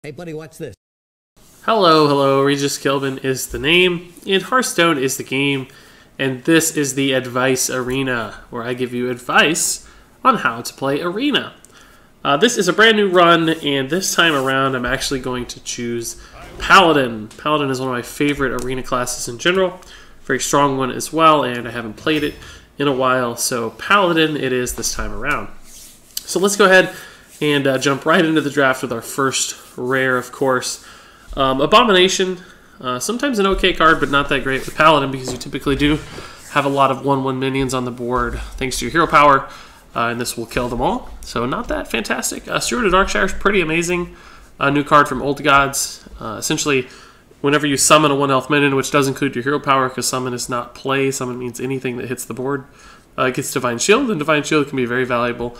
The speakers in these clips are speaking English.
Hey buddy, watch this. Hello, Regis Kilbin is the name, and Hearthstone is the game, and this is the Advice Arena, where I give you advice on how to play Arena. This is a brand new run, and this time around I'm actually going to choose Paladin. Paladin is one of my favorite Arena classes in general, very strong one as well, and I haven't played it in a while, so Paladin it is this time around. So let's go ahead and jump right into the draft with our first rare, of course. Abomination, sometimes an okay card, but not that great with Paladin because you typically do have a lot of 1/1 minions on the board thanks to your hero power, and this will kill them all. So not that fantastic. Steward of Darkshire is pretty amazing. A new card from Old Gods. Essentially, whenever you summon a 1 health minion, which does include your hero power because summon is not play, summon means anything that hits the board, it gets Divine Shield, and Divine Shield can be very valuable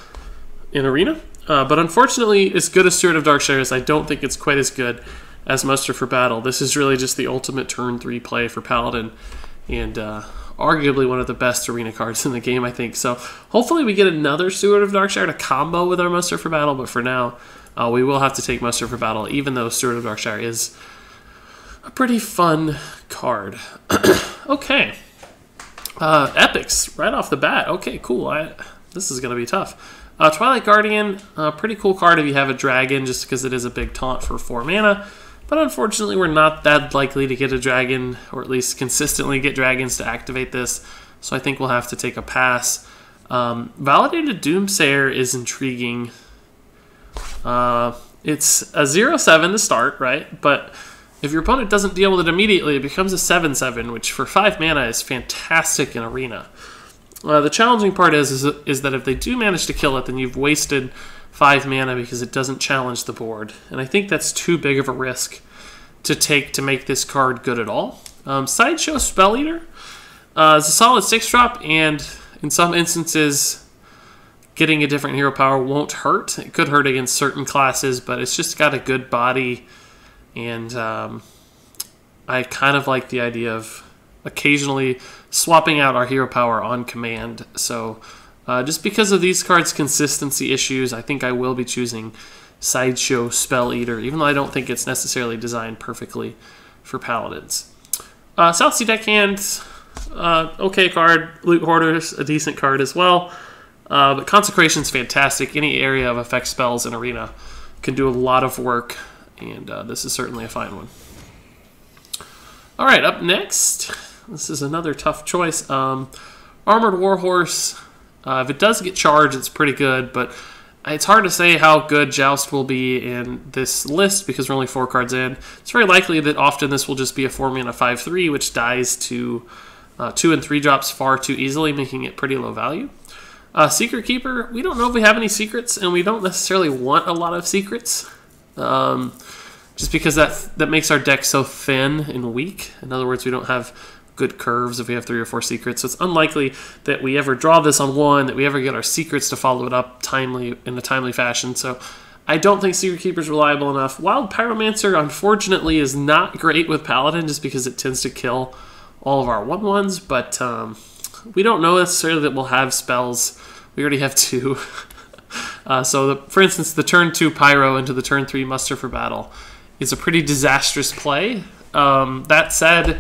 in Arena. But unfortunately, as good as Steward of Darkshire is, I don't think it's quite as good as Muster for Battle. This is really just the ultimate turn 3 play for Paladin, and arguably one of the best Arena cards in the game, I think. So hopefully we get another Steward of Darkshire to combo with our Muster for Battle, but for now, we will have to take Muster for Battle, even though Steward of Darkshire is a pretty fun card. Okay. Epics, right off the bat. Okay, cool. This is going to be tough. Twilight Guardian, pretty cool card if you have a dragon, just because it is a big taunt for 4 mana. But unfortunately, we're not that likely to get a dragon, or at least consistently get dragons to activate this. So I think we'll have to take a pass. Validated Doomsayer is intriguing. It's a 0/7 to start, right? But if your opponent doesn't deal with it immediately, it becomes a 7/7, which for 5 mana is fantastic in Arena. The challenging part is that if they do manage to kill it, then you've wasted 5 mana because it doesn't challenge the board. And I think that's too big of a risk to take to make this card good at all. Sideshow Spell Eater is a solid 6-drop, and in some instances, getting a different hero power won't hurt. It could hurt against certain classes, but it's just got a good body, and I kind of like the idea of occasionally swapping out our hero power on command. So just because of these cards' consistency issues, I think I will be choosing Sideshow Spell Eater, even though I don't think it's necessarily designed perfectly for Paladins. South Sea Deckhand, okay card. Loot Hoarder's a decent card as well. But Consecration's fantastic. Any area of effect spells in Arena can do a lot of work, and this is certainly a fine one. Alright, up next, this is another tough choice. Armored Warhorse, if it does get charged, it's pretty good, but it's hard to say how good Joust will be in this list because we're only 4 cards in. It's very likely that often this will just be a 4-mana 5/3, which dies to 2 and 3 drops far too easily, making it pretty low value. Secret Keeper, we don't know if we have any secrets, and we don't necessarily want a lot of secrets. Just because that makes our deck so thin and weak. In other words, we don't have good curves if we have 3 or 4 secrets. So it's unlikely that we ever draw this on 1, that we ever get our secrets to follow it up in a timely fashion. So I don't think Secret Keeper is reliable enough. Wild Pyromancer, unfortunately, is not great with Paladin just because it tends to kill all of our 1/1s, but we don't know necessarily that we'll have spells. We already have 2. For instance, the turn 2 Pyro into the turn 3 Muster for Battle is a pretty disastrous play. That said,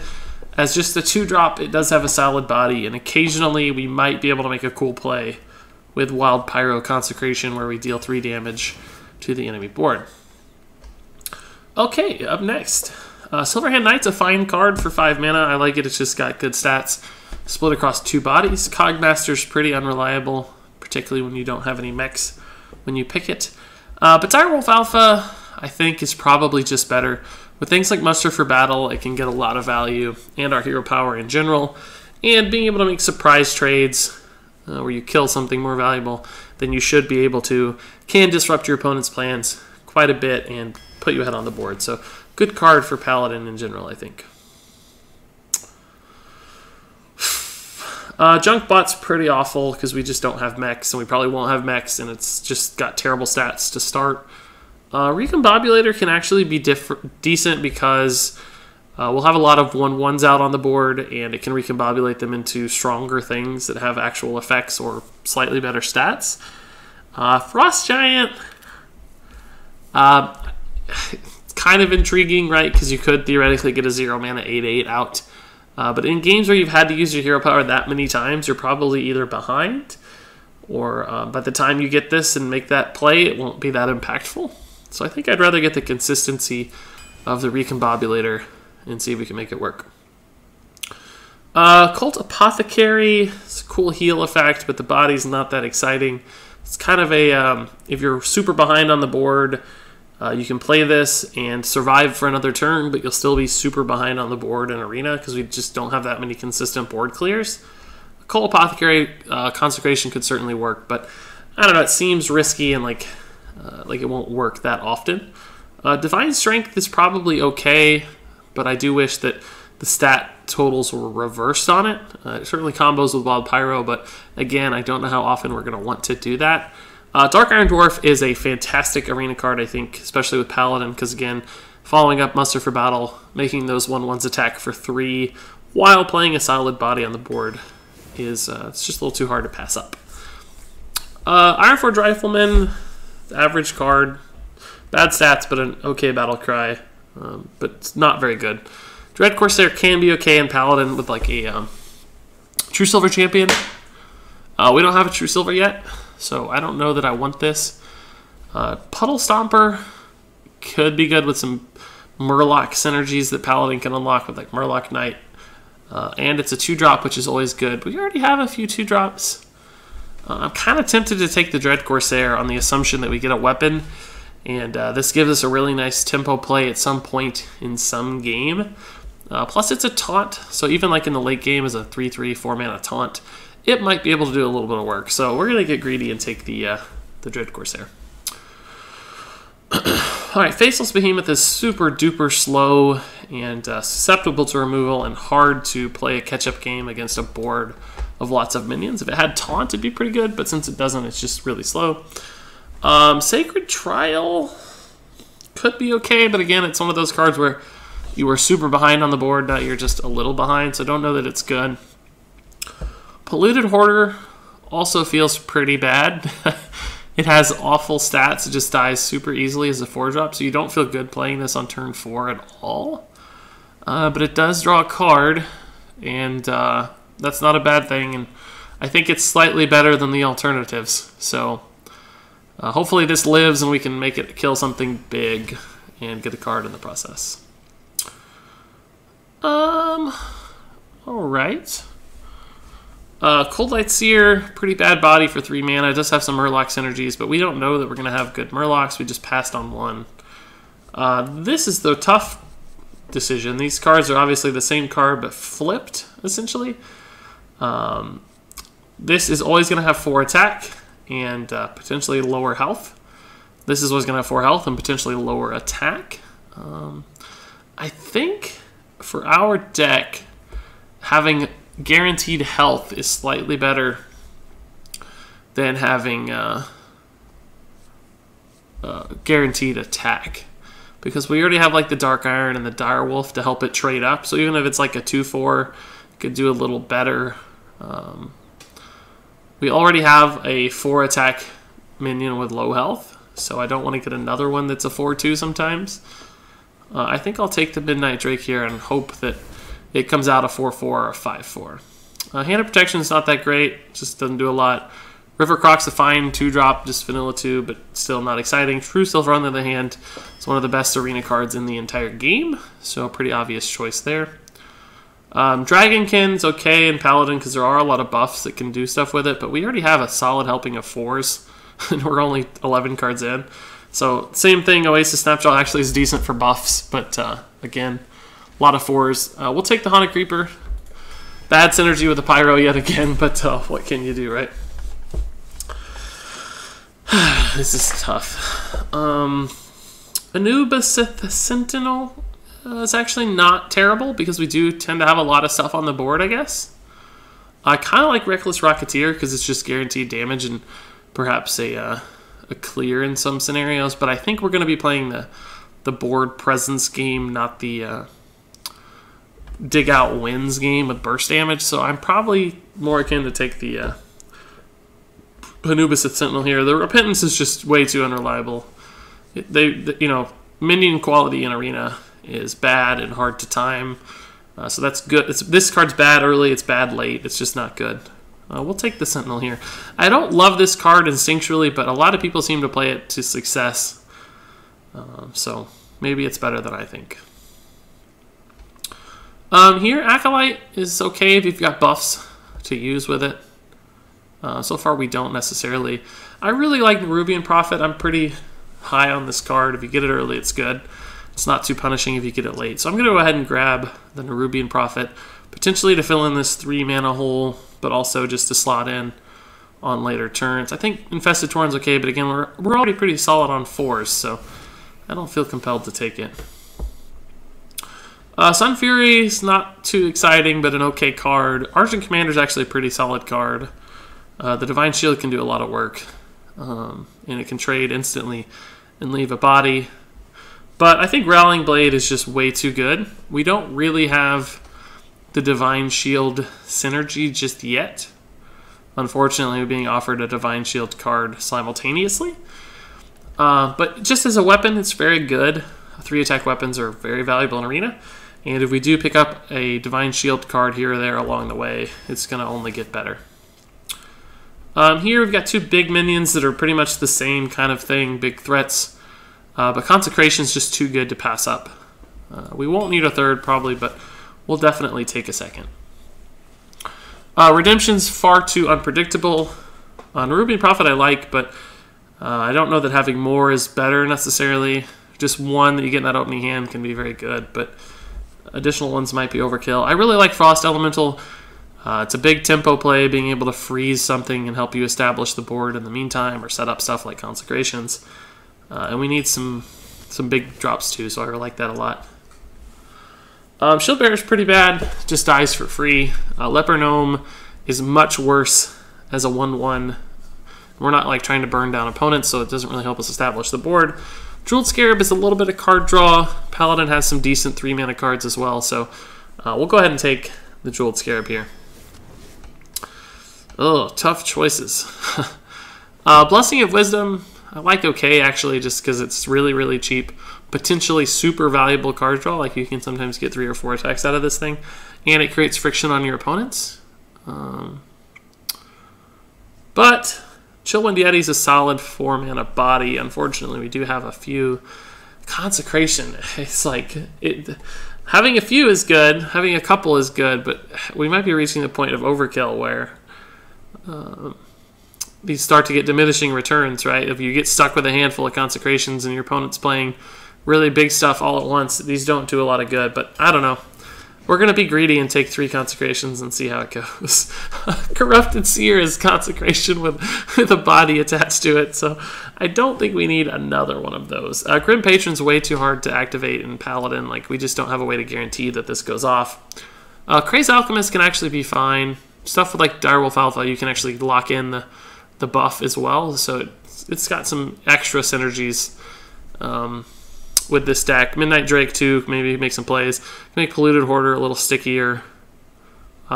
as just a 2-drop, it does have a solid body, and occasionally we might be able to make a cool play with Wild Pyro Consecration where we deal 3 damage to the enemy board. Okay, up next. Silverhand Knight's a fine card for 5 mana. I like it. It's just got good stats. Split across 2 bodies. Cogmaster's pretty unreliable, particularly when you don't have any mechs when you pick it. But Direwolf Alpha, I think, is probably just better. With things like Muster for Battle, it can get a lot of value, and our hero power in general. And being able to make surprise trades where you kill something more valuable than you should be able to can disrupt your opponent's plans quite a bit and put you ahead on the board. So good card for Paladin in general, I think. Junkbot's pretty awful because we just don't have mechs, and we probably won't have mechs, and it's just got terrible stats to start. Recombobulator can actually be decent because we'll have a lot of 1/1s out on the board, and it can recombobulate them into stronger things that have actual effects or slightly better stats. Frost Giant, kind of intriguing, right? Because you could theoretically get a 0-mana 8/8 out. But in games where you've had to use your hero power that many times, you're probably either behind, or by the time you get this and make that play, it won't be that impactful. So I think I'd rather get the consistency of the Recombobulator and see if we can make it work. Cult Apothecary, it's a cool heal effect, but the body's not that exciting. It's kind of a, if you're super behind on the board, you can play this and survive for another turn, but you'll still be super behind on the board in Arena because we just don't have that many consistent board clears. Cult Apothecary Consecration could certainly work, but I don't know, it seems risky and like it won't work that often. Divine Strength is probably okay, but I do wish that the stat totals were reversed on it. It certainly combos with Wild Pyro, but again, I don't know how often we're going to want to do that. Dark Iron Dwarf is a fantastic Arena card, I think, especially with Paladin, because again, following up Muster for Battle, making those 1/1s attack for 3 while playing a solid body on the board is it's just a little too hard to pass up. Ironforge Rifleman, average card, bad stats, but an okay battle cry, but it's not very good. Dread Corsair can be okay in Paladin with like a True Silver Champion. We don't have a True Silver yet, so I don't know that I want this. Puddle Stomper could be good with some Murloc synergies that Paladin can unlock with like Murloc Knight. And it's a 2-drop, which is always good. We already have a few 2-drops. I'm kind of tempted to take the Dread Corsair on the assumption that we get a weapon. And this gives us a really nice tempo play at some point in some game. Plus it's a taunt, so even like in the late game as a 3/3 4-mana taunt, it might be able to do a little bit of work. So we're going to get greedy and take the Dread Corsair. Alright, Faceless Behemoth is super duper slow and susceptible to removal and hard to play a catch-up game against a board of lots of minions. If it had taunt, it'd be pretty good, but since it doesn't, it's just really slow. Sacred Trial could be okay, but again, it's one of those cards where you were super behind on the board, now you're just a little behind, so I don't know that it's good. Polluted Hoarder also feels pretty bad. It has awful stats, it just dies super easily as a 4-drop, so you don't feel good playing this on turn 4 at all. But it does draw a card, and that's not a bad thing, and I think it's slightly better than the alternatives. So hopefully this lives and we can make it kill something big and get a card in the process. Alright. Cold Light Seer, pretty bad body for 3 mana. It does have some Murloc synergies, but we don't know that we're going to have good Murlocs. We just passed on one. This is the tough decision. These cards are obviously the same card, but flipped, essentially. This is always going to have 4 attack and potentially lower health. This is always going to have 4 health and potentially lower attack. I think for our deck, having guaranteed health is slightly better than having guaranteed attack, because we already have like the Dark Iron and the Direwolf to help it trade up. So even if it's like a 2/4, it could do a little better. We already have a 4 attack minion with low health, so I don't want to get another one that's a 4/2 sometimes. I think I'll take the Midnight Drake here and hope that it comes out a 4/4 or a 5/4. Hand of Protection is not that great, just doesn't do a lot. River Croc's a fine 2-drop, just vanilla 2, but still not exciting. True Silver, on the other hand, is one of the best Arena cards in the entire game, so a pretty obvious choice there. Dragonkin's okay in Paladin because there are a lot of buffs that can do stuff with it, but we already have a solid helping of 4s, and we're only 11 cards in. So same thing, Oasis Snapshot actually is decent for buffs, but again, a lot of 4s. We'll take the Haunted Creeper. Bad synergy with the Pyro yet again, but what can you do, right? This is tough. Anubis Sentinel is actually not terrible because we do tend to have a lot of stuff on the board, I guess. I kind of like Reckless Rocketeer because it's just guaranteed damage and perhaps a clear in some scenarios, but I think we're going to be playing the board presence game, not the dig out wins game with burst damage, so I'm probably more akin to take the Anubis Sentinel here. The Repentance is just way too unreliable. You know, minion quality in Arena is bad and hard to time. So that's good. This card's bad early, it's bad late. It's just not good. We'll take the Sentinel here. I don't love this card instinctually, but a lot of people seem to play it to success. So maybe it's better than I think. Here, Acolyte is okay if you've got buffs to use with it. So far, we don't necessarily. I really like Nerubian Prophet. I'm pretty high on this card. If you get it early, it's good. It's not too punishing if you get it late. So I'm going to go ahead and grab the Nerubian Prophet, potentially to fill in this 3 mana hole, but also just to slot in on later turns. I think Infested Tauren's okay, but again, we're already pretty solid on 4s, so I don't feel compelled to take it. Sun Fury is not too exciting, but an okay card. Argent Commander is actually a pretty solid card. The Divine Shield can do a lot of work, and it can trade instantly and leave a body. But I think Rallying Blade is just way too good. We don't really have the Divine Shield synergy just yet. Unfortunately, we're being offered a Divine Shield card simultaneously. But just as a weapon, it's very good. 3-attack weapons are very valuable in Arena. And if we do pick up a Divine Shield card here or there along the way, it's going to only get better. Here we've got 2 big minions that are pretty much the same kind of thing, big threats. But Consecration is just too good to pass up. We won't need a 3rd probably, but we'll definitely take a 2nd. Redemption's far too unpredictable. Nerubian Prophet I like, but I don't know that having more is better necessarily. Just one that you get in that opening hand can be very good, but additional ones might be overkill. I really like Frost Elemental. It's a big tempo play, being able to freeze something and help you establish the board in the meantime, or set up stuff like Consecrations. And we need some big drops too, so I like that a lot. Shield Bearer is pretty bad, just dies for free. Leper Gnome is much worse as a 1/1. We're not like trying to burn down opponents, so it doesn't really help us establish the board. Jeweled Scarab is a little bit of card draw. Paladin has some decent 3-mana cards as well, so we'll go ahead and take the Jeweled Scarab here. Oh, tough choices. Blessing of Wisdom, I like okay actually, just because it's really, really cheap. Potentially super valuable card draw, like you can sometimes get 3 or 4 attacks out of this thing. And it creates friction on your opponents. But Chillwind Yeti is a solid 4-mana body. Unfortunately, we do have a few. Consecration, it's like, having a few is good, having a couple is good, but we might be reaching the point of overkill where these start to get diminishing returns, right? If you get stuck with a handful of Consecrations and your opponent's playing really big stuff all at once, these don't do a lot of good, but I don't know. We're going to be greedy and take 3 Consecrations and see how it goes. Corrupted Seer is Consecration with a body attached to it, so I don't think we need another one of those. Grim Patron's way too hard to activate in Paladin. Like, we just don't have a way to guarantee that this goes off. Crazed Alchemist can actually be fine. Stuff with like Direwolf Alpha, you can actually lock in the buff as well, so it's got some extra synergies with this deck. Midnight Drake too, maybe make some plays. Make Polluted Hoarder a little stickier.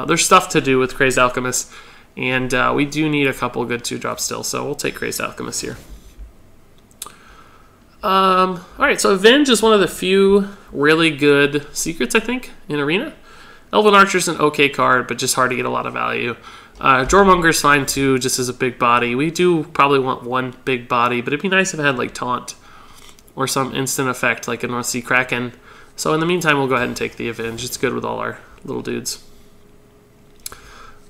There's stuff to do with Crazed Alchemist, and we do need a couple good 2-drops still, so we'll take Crazed Alchemist here. Alright, so Avenge is one of the few really good secrets, I think, in Arena. Elven Archer's an okay card, but just hard to get a lot of value. Jormunger's fine too, just as a big body. We do probably want 1 big body, but it'd be nice if it had like Taunt or some instant effect like a North Sea Kraken. So in the meantime, we'll go ahead and take the Avenge. It's good with all our little dudes.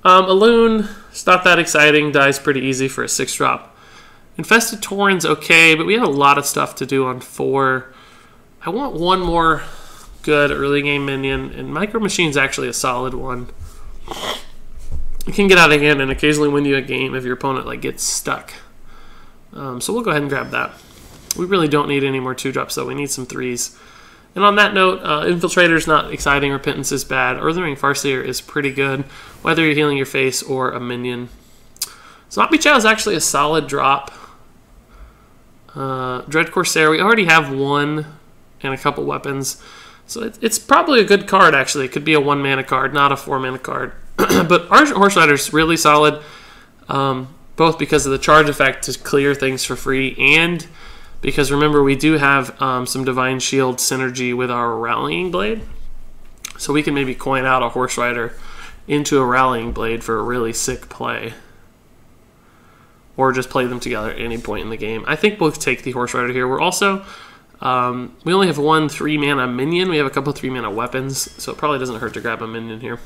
Elune, it's not that exciting. Dies pretty easy for a 6-drop. Infested Tauren's okay, but we have a lot of stuff to do on 4. I want 1 more good early game minion, and Micro Machine's actually a solid one. It can get out of hand and occasionally win you a game if your opponent like gets stuck. So we'll go ahead and grab that. We really don't need any more 2-drops though. We need some 3s. And on that note, Infiltrator's not exciting. Repentance is bad. Earthling Ring Farseer is pretty good, whether you're healing your face or a minion. Zombie Chow is actually a solid drop. Dread Corsair, we already have 1 and a couple weapons. So it's probably a good card, actually. It could be a 1-mana card, not a 4-mana card. But Argent Horse Rider is really solid, both because of the charge effect to clear things for free and because remember we do have some Divine Shield synergy with our Rallying Blade. So we can maybe coin out a Horse Rider into a Rallying Blade for a really sick play. Or just play them together at any point in the game. I think we'll take the Horse Rider here. We're also, we only have one 3-mana minion. We have a couple 3-mana weapons, so it probably doesn't hurt to grab a minion here.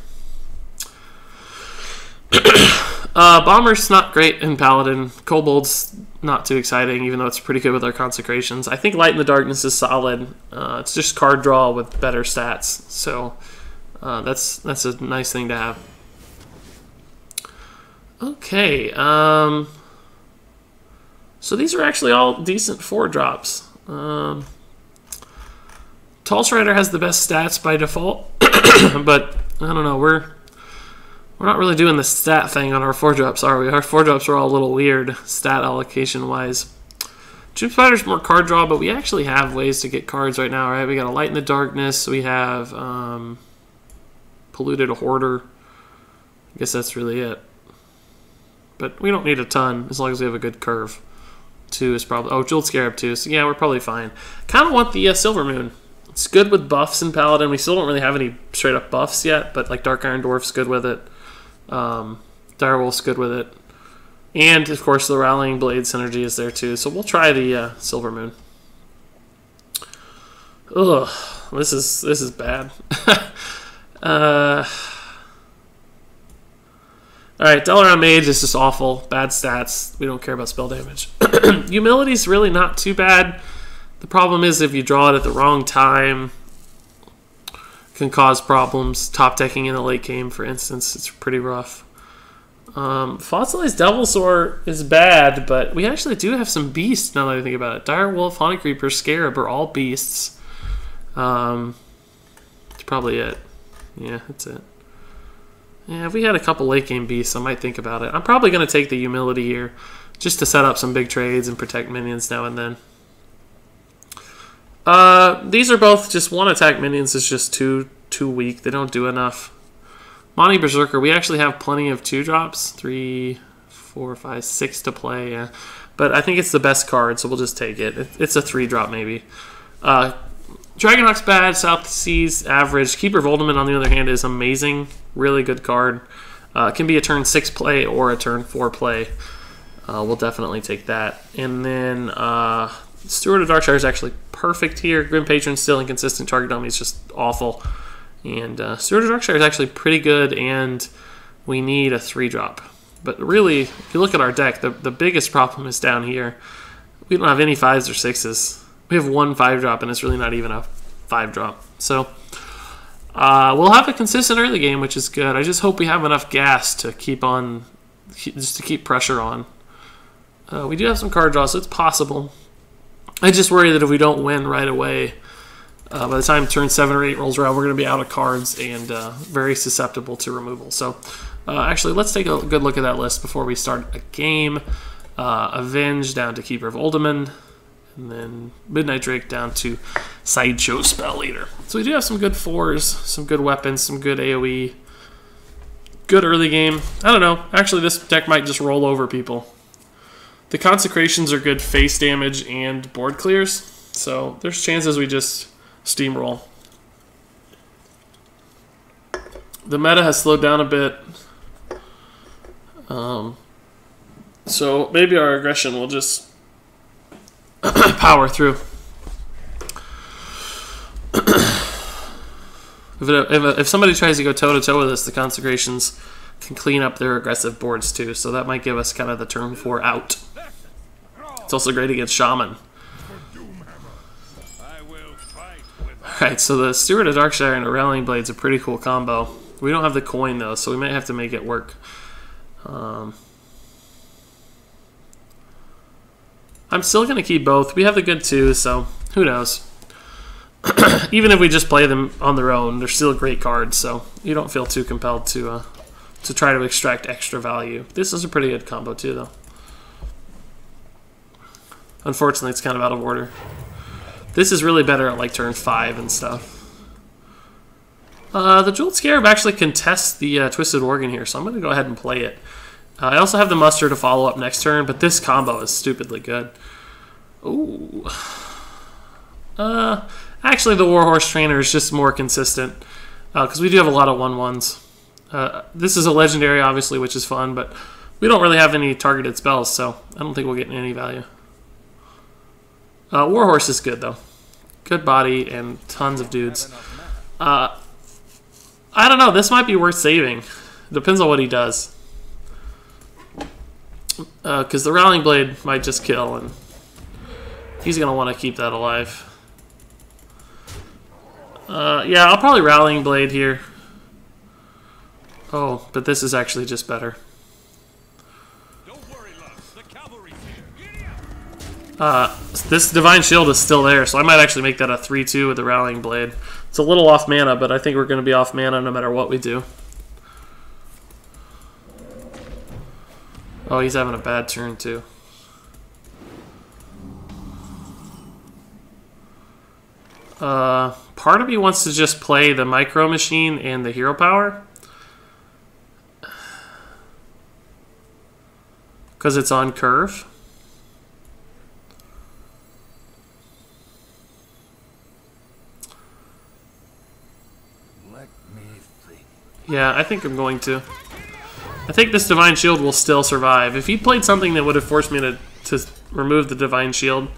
Bomber's not great in Paladin. Kobold's not too exciting, even though it's pretty good with our consecrations. I think Light in the Darkness is solid. It's just card draw with better stats, so that's a nice thing to have. Okay, so these are actually all decent 4-drops. Tall Strider has the best stats by default, but I don't know, we're not really doing the stat thing on our 4-drops, are we? Our 4-drops are all a little weird, stat allocation-wise. Troop Spider's more card draw, but we actually have ways to get cards right now, right? We got a Light in the Darkness, we have Polluted Hoarder. I guess that's really it. But we don't need a ton, as long as we have a good curve. 2 is probably... Oh, Jeweled Scarab 2, so yeah, we're probably fine. Kind of want the Silver Moon. It's good with buffs in Paladin. We still don't really have any straight-up buffs yet, but like Dark Iron Dwarf's good with it. Direwolf's good with it. And, of course, the Rallying Blade synergy is there too, so we'll try the Silver Moon. Ugh, this is bad. Alright, Dalaran Mage is just awful. Bad stats. We don't care about spell damage. Humility's really not too bad. The problem is if you draw it at the wrong time, it can cause problems. Top decking in the late game, for instance, it's pretty rough. Fossilized Devilsaur is bad, but we actually do have some beasts now that I think about it. Direwolf, Haunted Creeper, Scarab are all beasts. That's probably it. Yeah, that's it. Yeah, if we had a couple late game beasts, I might think about it. I'm probably going to take the Humility here, just to set up some big trades and protect minions now and then. These are both just 1-attack minions. It's just too weak. They don't do enough. Monty Berserker, we actually have plenty of 2-drops. 3, 4, 5, 6 to play, yeah. But I think it's the best card, so we'll just take it. It's a 3-drop maybe. Dragonhawk's bad, South Seas average. Keeper of Ultimate, on the other hand, is amazing. Really good card. It can be a turn 6 play or a turn 4 play. We'll definitely take that. And then Steward of Darkshire is actually perfect here. Grim Patron's still inconsistent. Target Dummy is just awful. And Steward of Darkshire is actually pretty good, and we need a 3-drop. But really, if you look at our deck, the biggest problem is down here. We don't have any 5s or 6s. We have one 5-drop, and it's really not even a 5-drop. So we'll have a consistent early game, which is good. I just hope we have enough gas to keep pressure on. We do have some card draws, so it's possible. I just worry that if we don't win right away, by the time turn 7 or 8 rolls around, we're going to be out of cards and very susceptible to removal. So actually, let's take a good look at that list before we start a game. Avenge down to Keeper of Uldaman. And then Midnight Drake down to Sideshow Spell Leader. So we do have some good 4s, some good weapons, some good AoE. Good early game. I don't know. Actually, this deck might just roll over people. The Consecrations are good face damage and board clears. So there's chances we just steamroll. The meta has slowed down a bit. So maybe our aggression will just power through. If somebody tries to go toe-to-toe with us, the Consecrations can clean up their aggressive boards too, so that might give us kind of the turn 4 out. It's also great against Shaman. Alright, so the Steward of Darkshire and a Rallying Blade is a pretty cool combo. We don't have the coin though, so we might have to make it work. I'm still going to keep both. We have the good 2, so who knows. Even if we just play them on their own, they're still great cards, so you don't feel too compelled to try to extract extra value. This is a pretty good combo too, though. Unfortunately, it's kind of out of order. This is really better at like turn 5 and stuff. The Jeweled Scarab actually contests the Twisted Organ here, so I'm going to go ahead and play it. I also have the Muster to follow up next turn, but this combo is stupidly good. Ooh. Actually, the Warhorse Trainer is just more consistent because we do have a lot of 1/1s. This is a legendary, obviously, which is fun, but we don't really have any targeted spells, so I don't think we'll get any value. Warhorse is good, though. Good body and tons of dudes. I don't know. This might be worth saving. Depends on what he does. Because the Rallying Blade might just kill, and he's going to want to keep that alive. Yeah, I'll probably Rallying Blade here. Oh, but this is actually just better. This Divine Shield is still there, so I might actually make that a 3/2 with the Rallying Blade. It's a little off mana, but I think we're going to be off mana no matter what we do. Oh, he's having a bad turn, too. Part of me wants to just play the Micro Machine and the Hero Power. Because it's on curve. Let me think. Yeah, I think I'm going to. I think this Divine Shield will still survive. If he played something that would have forced me to remove the Divine Shield,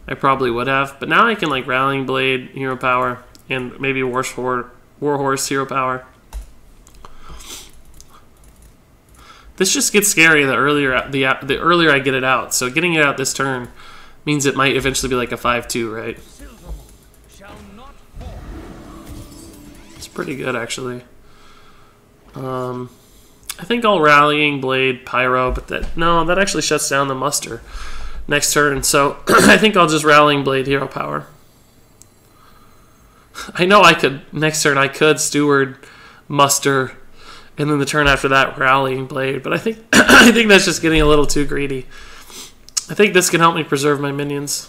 I probably would have. But now I can like Rallying Blade, Hero Power, and maybe Warhorse, Hero Power. This just gets scary the earlier I get it out. So getting it out this turn means it might eventually be like a 5/2, right? It's pretty good, actually. I think I'll Rallying Blade, Pyro, but that actually shuts down the muster next turn. So I think I'll just Rallying Blade, Hero Power. I know I could next turn. I could Steward, muster, and then the turn after that Rallying Blade. But I think I think that's just getting a little too greedy. I think this can help me preserve my minions.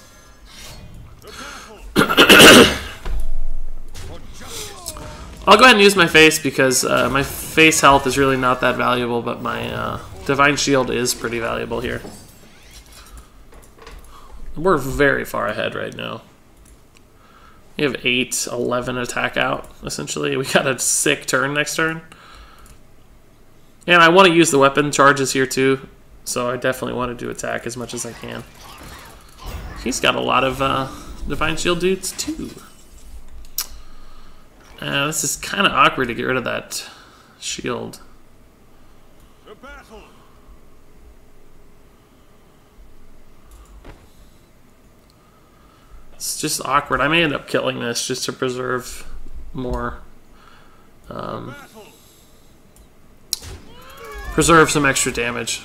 I'll go ahead and use my face because my face health is really not that valuable, but my Divine Shield is pretty valuable here. We're very far ahead right now. We have 8, 11 attack out, essentially. We got a sick turn next turn. And I want to use the weapon charges here too, so I definitely want to do attack as much as I can. He's got a lot of Divine Shield dudes too. This is kind of awkward to get rid of that shield. It's just awkward. I may end up killing this just to preserve more. Preserve some extra damage.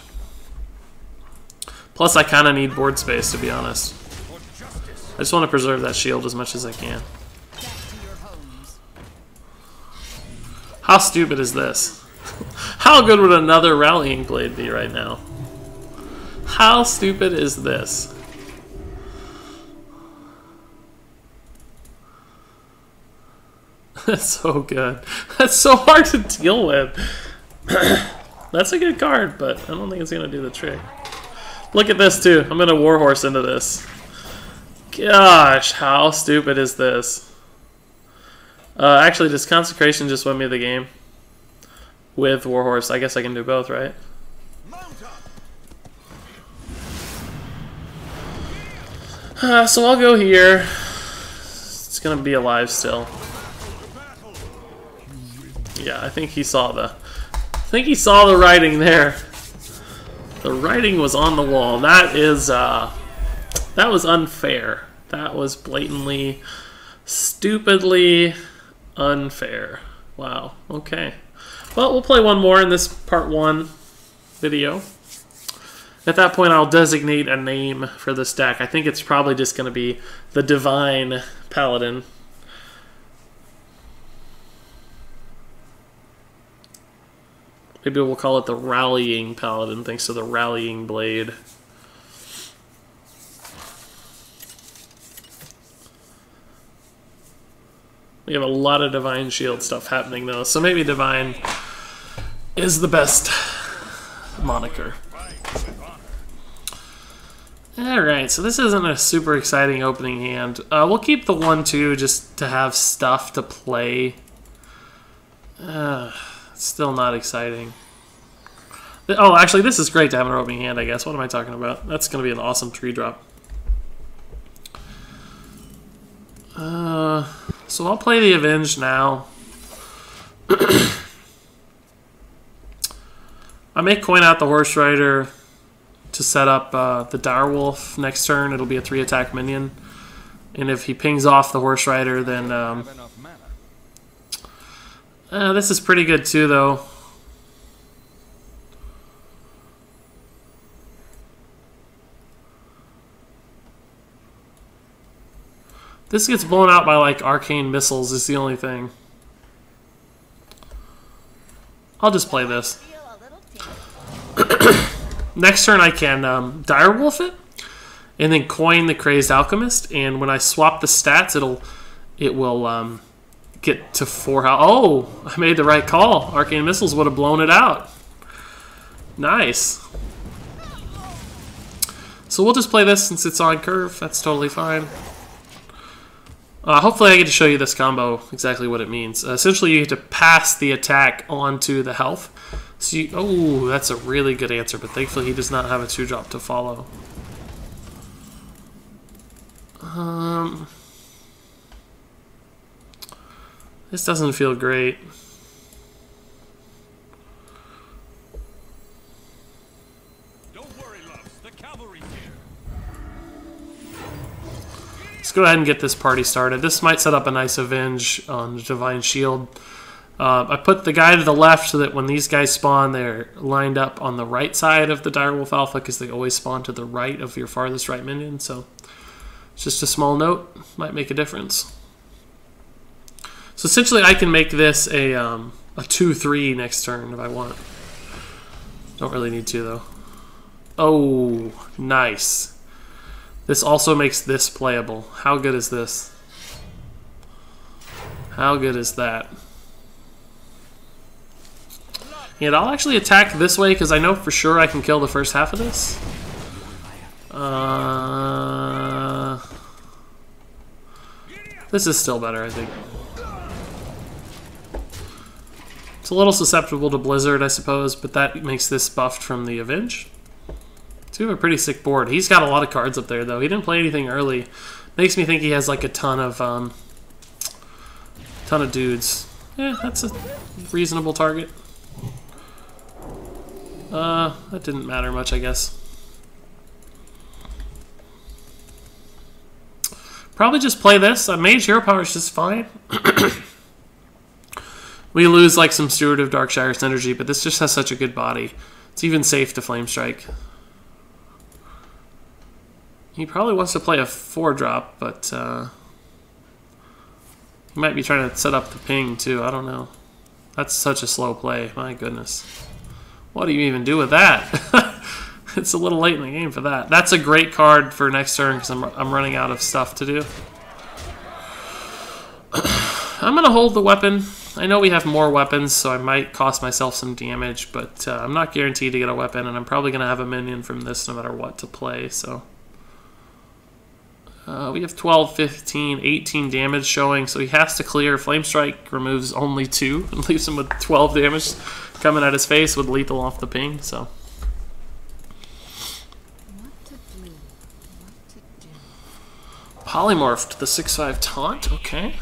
Plus, I kind of need board space, to be honest. I just want to preserve that shield as much as I can. How stupid is this? How good would another Rallying Blade be right now? How stupid is this? That's so good. That's so hard to deal with. That's a good card, but I don't think it's going to do the trick. Look at this, too. I'm going to Warhorse into this. Gosh, how stupid is this? Actually, does Consecration just win me the game? With Warhorse, I guess I can do both, right? So I'll go here. It's going to be alive still. Yeah, I think he saw the writing there. The writing was on the wall. That was unfair. That was blatantly, stupidly unfair. Wow. Okay. Well, we'll play one more in this part 1 video. At that point, I'll designate a name for this deck. I think it's probably just going to be the Divine Paladin. Maybe we'll call it the Rallying Paladin, thanks to the Rallying Blade. We have a lot of Divine Shield stuff happening, though, so maybe Divine is the best moniker. Alright, so this isn't a super exciting opening hand. We'll keep the 1-2 just to have stuff to play. Still not exciting. Oh, actually, this is great to have an opening hand, I guess. What am I talking about? That's going to be an awesome tree drop. So I'll play the Avenge now. I may coin out the Horse Rider to set up the Direwolf next turn. It'll be a 3-attack minion. And if he pings off the Horse Rider, then... this is pretty good too, though. This gets blown out by, like, arcane missiles is the only thing. I'll just play this. Next turn I can Direwolf it, and then coin the Crazed Alchemist, and when I swap the stats, it will get to 4 health. Oh, I made the right call. Arcane Missiles would have blown it out. Nice. So we'll just play this since it's on curve. That's totally fine. Hopefully I get to show you this combo, exactly what it means. Essentially, you get to pass the attack onto the health. So oh, that's a really good answer, but thankfully he does not have a 2-drop to follow. This doesn't feel great. Let's go ahead and get this party started. This might set up a nice Avenge on the Divine Shield. I put the guy to the left so that when these guys spawn, they're lined up on the right side of the Direwolf Alpha because they always spawn to the right of your farthest right minion. So it's just a small note. Might make a difference. So essentially I can make this a 2-3 next turn if I want. Don't really need to, though. Oh, nice. This also makes this playable. How good is this? How good is that? And I'll actually attack this way because I know for sure I can kill the first half of this. This is still better, I think. It's a little susceptible to Blizzard, I suppose, but that makes this buffed from the Avenge. So we have a pretty sick board. He's got a lot of cards up there, though. He didn't play anything early. Makes me think he has like a ton of dudes. Yeah, that's a reasonable target. That didn't matter much, I guess. Probably just play this. Mage Hero Power is just fine. We lose like some Steward of Darkshire synergy, but this just has such a good body. It's even safe to Flame Strike. He probably wants to play a 4-drop, but he might be trying to set up the ping too. I don't know. That's such a slow play. My goodness. What do you even do with that? It's a little late in the game for that. That's a great card for next turn because I'm running out of stuff to do. I'm going to hold the weapon. I know we have more weapons, so I might cost myself some damage, but I'm not guaranteed to get a weapon, and I'm probably going to have a minion from this no matter what to play, so... we have 12, 15, 18 damage showing, so he has to clear. Flame Strike removes only 2 and leaves him with 12 damage coming at his face with lethal off the ping, so... Polymorphed, the 6/5 taunt, okay.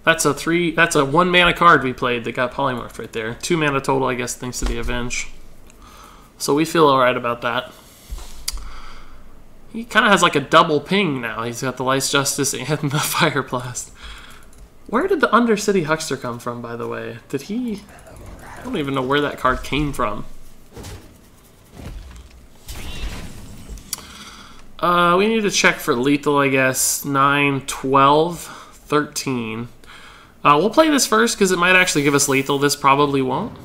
That's a 1-mana card we played that got polymorphed right there. 2 mana total, I guess, thanks to the Avenge. So we feel alright about that. He kind of has like a double ping now. He's got the Lice Justice and the Fire Blast. Where did the Undercity Huckster come from, by the way? Did he... I don't even know where that card came from. We need to check for lethal, I guess. 9, 12, 13. We'll play this first because it might actually give us lethal. This probably won't.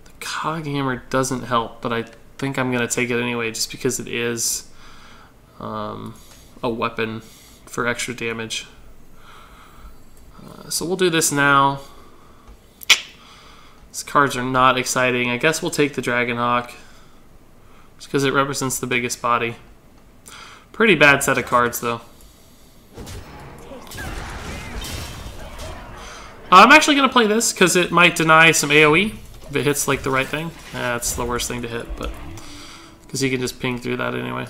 The Cog Hammer doesn't help, but I think I'm going to take it anyway just because it is a weapon for extra damage. So we'll do this now. These cards are not exciting. I guess we'll take the Dragonhawk. because it represents the biggest body. Pretty bad set of cards, though. I'm actually going to play this because it might deny some AoE if it hits like the right thing. That's the worst thing to hit, but because he can just ping through that anyway.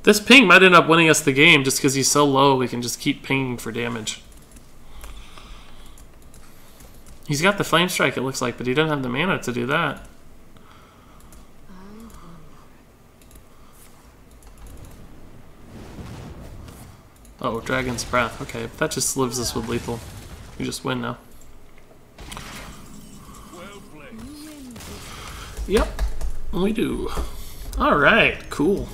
This ping might end up winning us the game just because he's so low we can just keep pinging for damage. He's got the Flame Strike, it looks like, but he doesn't have the mana to do that. Oh, Dragon's Breath. Okay, that just leaves us with lethal. We just win now. Yep, we do. Alright, cool.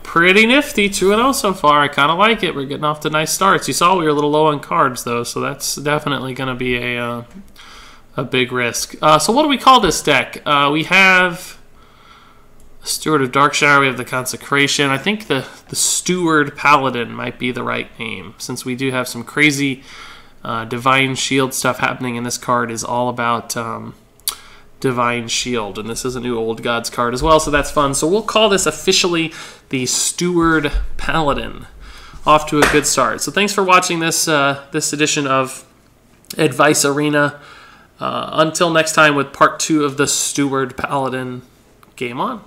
Pretty nifty, 2-0 so far. I kind of like it. We're getting off to nice starts. You saw we were a little low on cards, though, so that's definitely going to be a big risk. So what do we call this deck? We have Steward of Darkshire, we have the Consecration. I think the Steward Paladin might be the right name, since we do have some crazy Divine Shield stuff happening, and this card is all about Divine Shield, and this is a new Old Gods card as well, so that's fun. So we'll call this officially the Steward Paladin. Off to a good start. So thanks for watching this this edition of Advice Arena. Until next time with part 2 of the Steward Paladin. Game on.